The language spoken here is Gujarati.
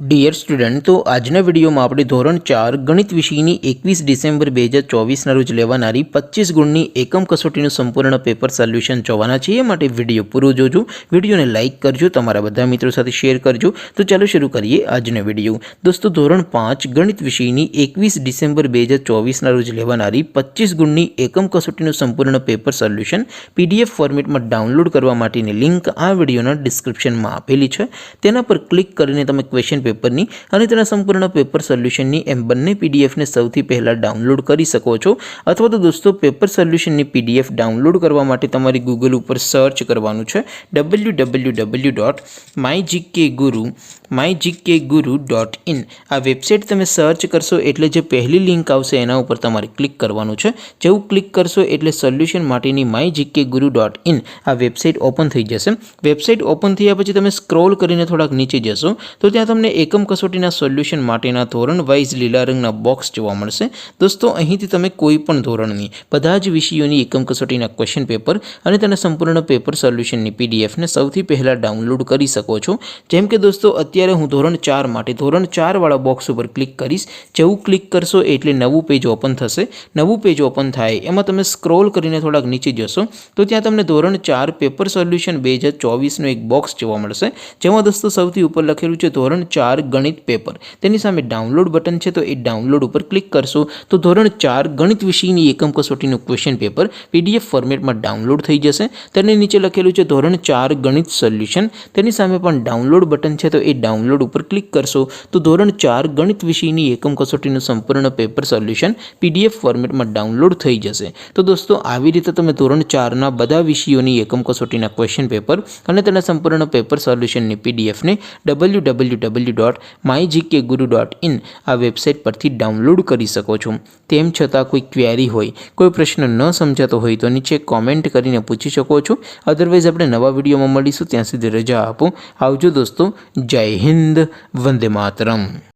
ડિયર સ્ટુડન્ટ, તો આજના વિડીયોમાં આપણે ધોરણ 4 ગણિત વિષયની 21 ડિસેમ્બર 2024ના રોજ લેવાનારી 25 ગુણની એકમ કસોટીનું સંપૂર્ણ પેપર સોલ્યુશન જોવાના છીએ। માટે વિડીયો પૂરો જોજો, વિડીયોને લાઇક કરજો, તમારા બધા મિત્રો સાથે શેર કરજો। તો ચાલો શરૂ કરીએ આજનો વિડીયો। દોસ્તો, ધોરણ 5 ગણિત વિષયની 21 ડિસેમ્બર 2024ના રોજ લેવાનારી 25 ગુણની એકમ કસોટીનું સંપૂર્ણ પેપર સોલ્યુશન PDF ફોર્મેટમાં ડાઉનલોડ કરવા માટેની લિંક આ વિડીયોના ડિસ્ક્રિપ્શનમાં આપેલી છે। તેના પર ક્લિક કરીને તમે ક્વેશ્ચન પેપરની અને તેના સંપૂર્ણ પેપર સોલ્યુશનની એમ બંને પીડીએફને સૌથી પહેલાં ડાઉનલોડ કરી શકો છો। અથવા તો દોસ્તો, પેપર સોલ્યુશનની પીડીએફ ડાઉનલોડ કરવા માટે તમારી ગૂગલ ઉપર સર્ચ કરવાનું છે www.mygkguru.in। આ વેબસાઇટ તમે સર્ચ કરશો એટલે જે પહેલી લિંક આવશે એના ઉપર તમારે ક્લિક કરવાનું છે। જેવું ક્લિક કરશો એટલે સોલ્યુશન માટેની mygkguru.in આ વેબસાઇટ ઓપન થઈ જશે। વેબસાઇટ ઓપન થયા પછી તમે સ્ક્રોલ કરીને થોડાક નીચે જશો તો ત્યાં તમને એકમ કસોટીના સોલ્યુશન માટેના ધોરણ વાઇઝ લીલા રંગના બોક્સ જોવા મળશે। દોસ્તો, અહીંથી તમે કોઈ પણ ધોરણની બધા જ વિષયોની એકમ કસોટીના ક્વેશ્ચન પેપર અને તેના સંપૂર્ણ પેપર સોલ્યુશનની પીડીએફને સૌથી પહેલાં ડાઉનલોડ કરી શકો છો। જેમ કે દોસ્તો, અત્યારે હું ધોરણ 4 માટે ધોરણ 4 વાળા બોક્સ ઉપર ક્લિક કરીશ। જેવું ક્લિક કરશો એટલે નવું પેજ ઓપન થશે। નવું પેજ ઓપન થાય એમાં તમે સ્ક્રોલ કરીને થોડાક નીચે જશો તો ત્યાં તમને ધોરણ 4 પેપર સોલ્યુશન 2024નો એક બોક્સ જોવા મળશે, જેમાં દોસ્તો સૌથી ઉપર લખેલું છે ધોરણ 4 ગણિત પેપર। તેની સામે ડાઉનલોડ બટન છે, તો એ ડાઉનલોડ ઉપર ક્લિક કરશો તો ધોરણ 4 ગણિત વિષયની એકમ કસોટીનું ક્વેશ્ચન પેપર PDF ફોર્મેટમાં ડાઉનલોડ થઈ જશે। તેની નીચે લખેલું છે ધોરણ 4 ગણિત સોલ્યુશન, તેની સામે પણ ડાઉનલોડ બટન છે, તો એ ડાઉનલોડ ઉપર ક્લિક કરશો તો ધોરણ 4 ગણિત વિષયની એકમ કસોટીનું સંપૂર્ણ પેપર સોલ્યુશન PDF ફોર્મેટમાં ડાઉનલોડ થઈ જશે। તો દોસ્તો, આવી રીતે તમે ધોરણ 4ના બધા વિષયોની એકમ કસોટીના ક્વેશ્ચન પેપર અને તેના સંપૂર્ણ પેપર સોલ્યુશનની પીડીએફને www.mygkguru.in આ વેબસાઇટ પરથી ડાઉનલોડ કરી શકો છો। તેમ છતાં કોઈ ક્વેરી હોય, કોઈ પ્રશ્ન ન સમજાતો હોય તો નીચે કોમેન્ટ કરીને પૂછી શકો છો। અધરવાઇઝ આપણે નવા વિડીયોમાં મળીશું, ત્યાં સુધી રજા આપો। આવજો દોસ્તો, જય હિન્દ, વંદે માતરમ।